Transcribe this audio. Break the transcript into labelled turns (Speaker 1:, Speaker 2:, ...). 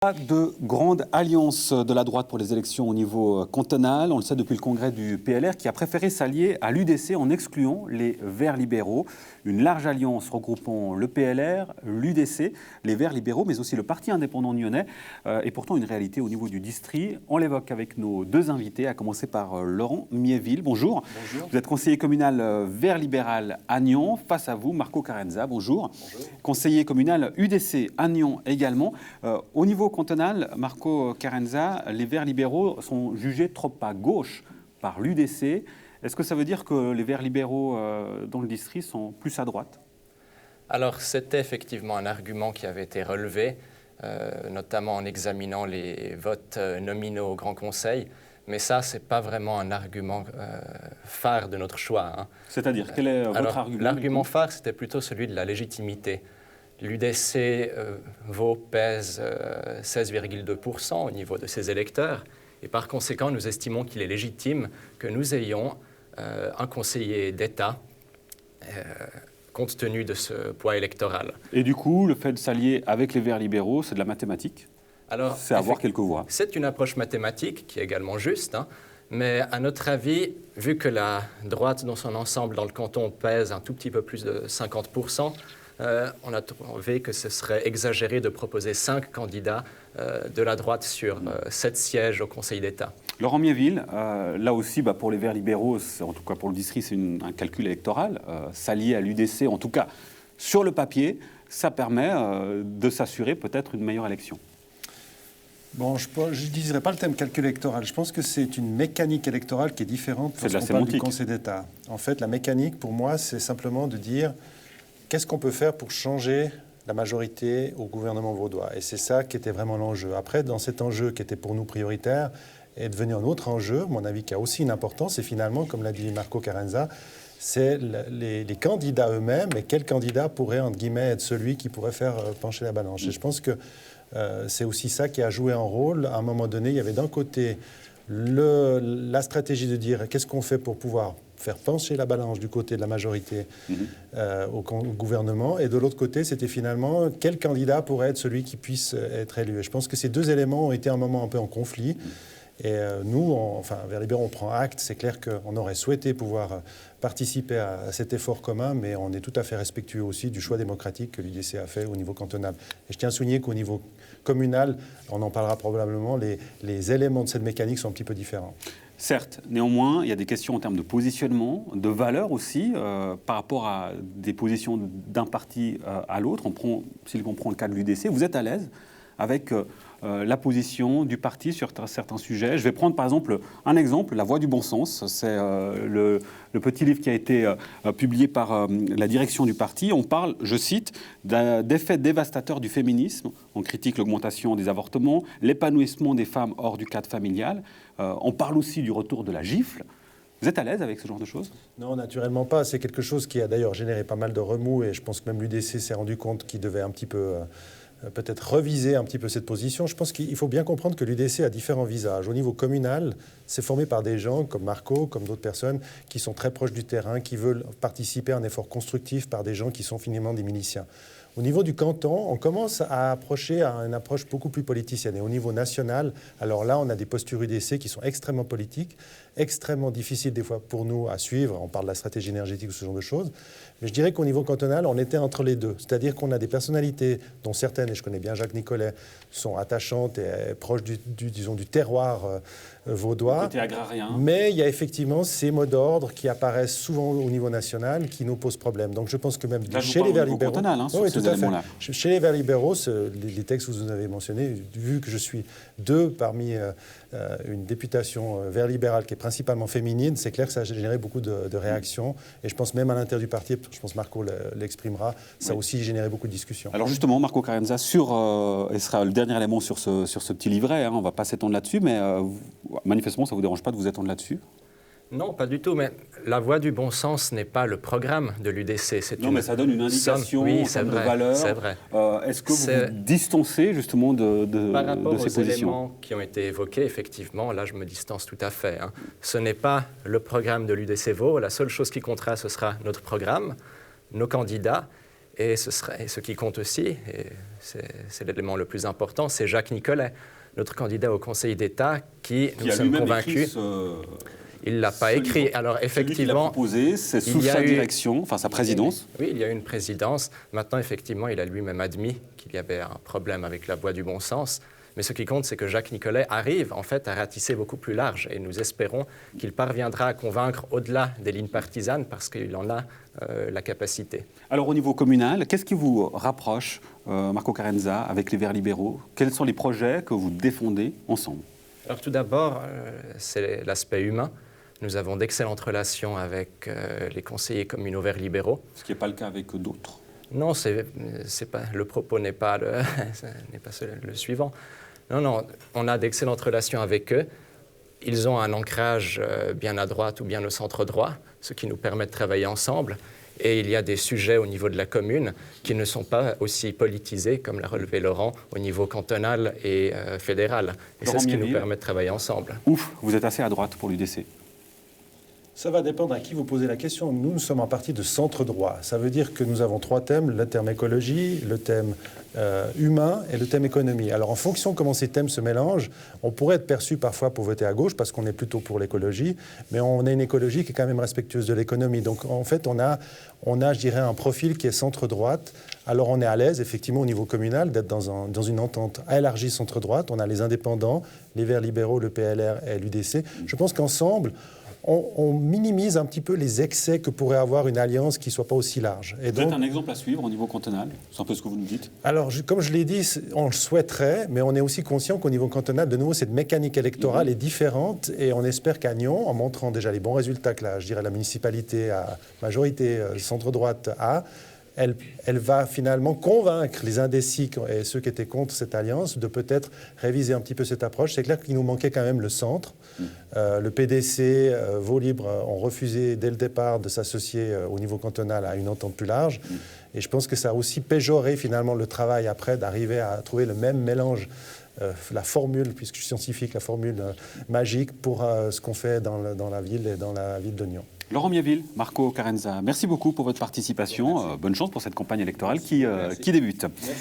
Speaker 1: Pas de grande alliance de la droite pour les élections au niveau cantonal. On le sait depuis le congrès du PLR qui a préféré s'allier à l'UDC en excluant les Verts libéraux. Une large alliance regroupant le PLR, l'UDC, les Verts libéraux, mais aussi le Parti indépendant nyonnais est pourtant une réalité au niveau du district. On l'évoque avec nos deux invités, à commencer par Laurent Miéville. Bonjour. Bonjour. Vous êtes conseiller communal Vert libéral à Nyon. Face à vous, Marco Carenza. Bonjour. Bonjour. Conseiller communal UDC à Nyon également. Au niveau cantonal, Marco Carenza, les Verts libéraux sont jugés trop à gauche par l'UDC. Est-ce que ça veut dire que les Verts libéraux dans le district sont plus à droite?
Speaker 2: Alors, c'était effectivement un argument qui avait été relevé, notamment en examinant les votes nominaux au Grand Conseil. Mais ça, ce n'est pas vraiment un argument phare de notre choix. Hein.
Speaker 1: C'est-à-dire, quel est votre argument?
Speaker 2: L'argument phare, c'était plutôt celui de la légitimité. L'UDC pèse 16,2% au niveau de ses électeurs. Et par conséquent, nous estimons qu'il est légitime que nous ayons un conseiller d'État compte tenu de ce poids électoral.
Speaker 1: Et du coup, le fait de s'allier avec les Verts libéraux, c'est de la mathématique?
Speaker 2: Alors,
Speaker 1: c'est avoir quelques voix.
Speaker 2: C'est une approche mathématique qui est également juste, hein, mais à notre avis, vu que la droite dans son ensemble dans le canton pèse un tout petit peu plus de 50%, on a trouvé que ce serait exagéré de proposer 5 candidats de la droite sur 7 sièges au Conseil d'État.
Speaker 1: Laurent Miéville, là aussi, pour les Verts libéraux, en tout cas pour le district, c'est un calcul électoral. S'allier à l'UDC, en tout cas sur le papier, ça permet de s'assurer peut-être une meilleure élection.
Speaker 3: Bon, je n'utiliserai pas le thème calcul électoral. Je pense que c'est une mécanique électorale qui est différente lorsqu'on parle du Conseil d'État. En fait, la mécanique, pour moi, c'est simplement de dire qu'est-ce qu'on peut faire pour changer la majorité au gouvernement vaudois. Et c'est ça qui était vraiment l'enjeu. Après, dans cet enjeu qui était pour nous prioritaire, est devenu un autre enjeu, à mon avis, qui a aussi une importance. Et finalement, comme l'a dit Marco Carenza, c'est les candidats eux-mêmes. Et quel candidat pourrait, entre guillemets, être celui qui pourrait faire pencher la balance. Et je pense que c'est aussi ça qui a joué un rôle. À un moment donné, il y avait d'un côté la stratégie de dire qu'est-ce qu'on fait pour pouvoir faire pencher la balance du côté de la majorité au gouvernement. Et de l'autre côté, c'était finalement quel candidat pourrait être celui qui puisse être élu. Et je pense que ces deux éléments ont été un moment un peu en conflit. Et nous, Verts libéraux, on prend acte. C'est clair qu'on aurait souhaité pouvoir participer à cet effort commun, mais on est tout à fait respectueux aussi du choix démocratique que l'UDC a fait au niveau cantonal. Et je tiens à souligner qu'au niveau communal, on en parlera probablement, les éléments de cette mécanique sont un petit peu différents.
Speaker 1: Certes, néanmoins, il y a des questions en termes de positionnement, de valeur aussi, par rapport à des positions d'un parti à l'autre. Si on prend le cas de l'UDC, vous êtes à l'aise avec la position du parti sur certains sujets. Je vais prendre par exemple un exemple, La Voix du bon sens. C'est le petit livre qui a été publié par la direction du parti. On parle, je cite, d'effets dévastateurs du féminisme. On critique l'augmentation des avortements, l'épanouissement des femmes hors du cadre familial. On parle aussi du retour de la gifle. Vous êtes à l'aise avec ce genre de choses?
Speaker 3: Non, naturellement pas. C'est quelque chose qui a d'ailleurs généré pas mal de remous et je pense que même l'UDC s'est rendu compte qu'il devait un petit peu peut-être reviser un petit peu cette position. Je pense qu'il faut bien comprendre que l'UDC a différents visages. Au niveau communal, c'est formé par des gens comme Marco, comme d'autres personnes qui sont très proches du terrain, qui veulent participer à un effort constructif par des gens qui sont finalement des miliciens. Au niveau du canton, on commence à approcher à une approche beaucoup plus politicienne. Et au niveau national, alors là, on a des postures UDC qui sont extrêmement politiques, extrêmement difficiles des fois pour nous à suivre. On parle de la stratégie énergétique ou ce genre de choses. Mais je dirais qu'au niveau cantonal, on était entre les deux. C'est-à-dire qu'on a des personnalités dont certaines, et je connais bien Jacques Nicolet, sont attachantes et proches du terroir vaudois.
Speaker 1: Côté agrarien.
Speaker 3: Mais il y a effectivement ces mots d'ordre qui apparaissent souvent au niveau national qui nous posent problème. Donc je pense que même
Speaker 1: là,
Speaker 3: chez les Verts libéraux...
Speaker 1: Cantonal, oui, tout à fait.
Speaker 3: Chez les Verts libéraux, les textes que vous avez mentionnés, vu que je suis deux parmi une députation vert libérale qui est principalement féminine, c'est clair que ça a généré beaucoup de réactions. Et je pense même à l'intérieur du parti, je pense que Marco l'exprimera, ça a aussi généré beaucoup de discussions.
Speaker 1: Alors justement, Marco Carenza, et sera le dernier élément sur ce petit livret, on ne va pas s'étendre là-dessus, mais manifestement, ça ne vous dérange pas de vous étendre là-dessus?
Speaker 2: Non, pas du tout, mais la voie du bon sens n'est pas le programme de l'UDC.
Speaker 1: Mais ça donne une indication de valeur.
Speaker 2: C'est vrai.
Speaker 1: Est-ce que vous vous distancez justement de ces positions?
Speaker 2: Par rapport aux éléments qui ont été évoqués, effectivement, là je me distance tout à fait. Ce n'est pas le programme de l'UDC Vaud. La seule chose qui comptera, ce sera notre programme, nos candidats. Et ce qui compte aussi, et c'est l'élément le plus important, c'est Jacques Nicollet, notre candidat au Conseil d'État, qui nous sommes convaincus. Il ne l'a pas écrit. Alors effectivement,
Speaker 1: celui qui l'a proposé, c'est sous sa direction, enfin sa présidence.
Speaker 2: Oui, il y a eu une présidence. Maintenant, effectivement, il a lui-même admis qu'il y avait un problème avec la voie du bon sens. Mais ce qui compte, c'est que Jacques Nicollet arrive en fait à ratisser beaucoup plus large. Et nous espérons qu'il parviendra à convaincre au-delà des lignes partisanes parce qu'il en a la capacité.
Speaker 1: Alors au niveau communal, qu'est-ce qui vous rapproche, Marco Carenza, avec les Verts libéraux? Quels sont les projets que vous défendez ensemble?
Speaker 2: Alors tout d'abord, c'est l'aspect humain. Nous avons d'excellentes relations avec les conseillers communaux Verts libéraux.
Speaker 1: Ce qui n'est pas le cas avec d'autres.
Speaker 2: Non, le propos n'est pas le suivant. Non, on a d'excellentes relations avec eux. Ils ont un ancrage bien à droite ou bien au centre droit, ce qui nous permet de travailler ensemble. Et il y a des sujets au niveau de la commune qui ne sont pas aussi politisés, comme l'a relevé Laurent, au niveau cantonal et fédéral. Et c'est ce qui nous permet de travailler ensemble.
Speaker 1: Ouf, vous êtes assez à droite pour l'UDC.
Speaker 3: Ça va dépendre à qui vous posez la question. Nous sommes en partie de centre droit. Ça veut dire que nous avons 3 thèmes, le thème écologie, le thème humain et le thème économie. Alors en fonction de comment ces thèmes se mélangent, on pourrait être perçu parfois pour voter à gauche parce qu'on est plutôt pour l'écologie, mais on a une écologie qui est quand même respectueuse de l'économie. Donc en fait, on a, je dirais, un profil qui est centre-droite. Alors on est à l'aise, effectivement, au niveau communal, d'être dans une entente élargie centre-droite. On a les indépendants, les Verts libéraux, le PLR et l'UDC. Je pense qu'ensemble, on minimise un petit peu les excès que pourrait avoir une alliance qui ne soit pas aussi large.
Speaker 1: Et donc, vous êtes un exemple à suivre au niveau cantonal? C'est un peu ce que vous nous dites.
Speaker 3: Alors, comme je l'ai dit, on le souhaiterait, mais on est aussi conscient qu'au niveau cantonal, de nouveau, cette mécanique électorale est différente et on espère qu'à Nyon, en montrant déjà les bons résultats que la municipalité à majorité centre-droite a, elle va finalement convaincre les indécis et ceux qui étaient contre cette alliance de peut-être réviser un petit peu cette approche. C'est clair qu'il nous manquait quand même le centre. Le PDC, Vaux Libre ont refusé dès le départ de s'associer au niveau cantonal à une entente plus large. Et je pense que ça a aussi péjoré finalement le travail après d'arriver à trouver le même mélange, la formule, puisque je suis scientifique, la formule magique pour ce qu'on fait dans la ville et dans la ville de Nyon.
Speaker 1: Laurent Miéville, Marco Carenza, merci beaucoup pour votre participation. Bonne chance pour cette campagne électorale qui débute. Merci.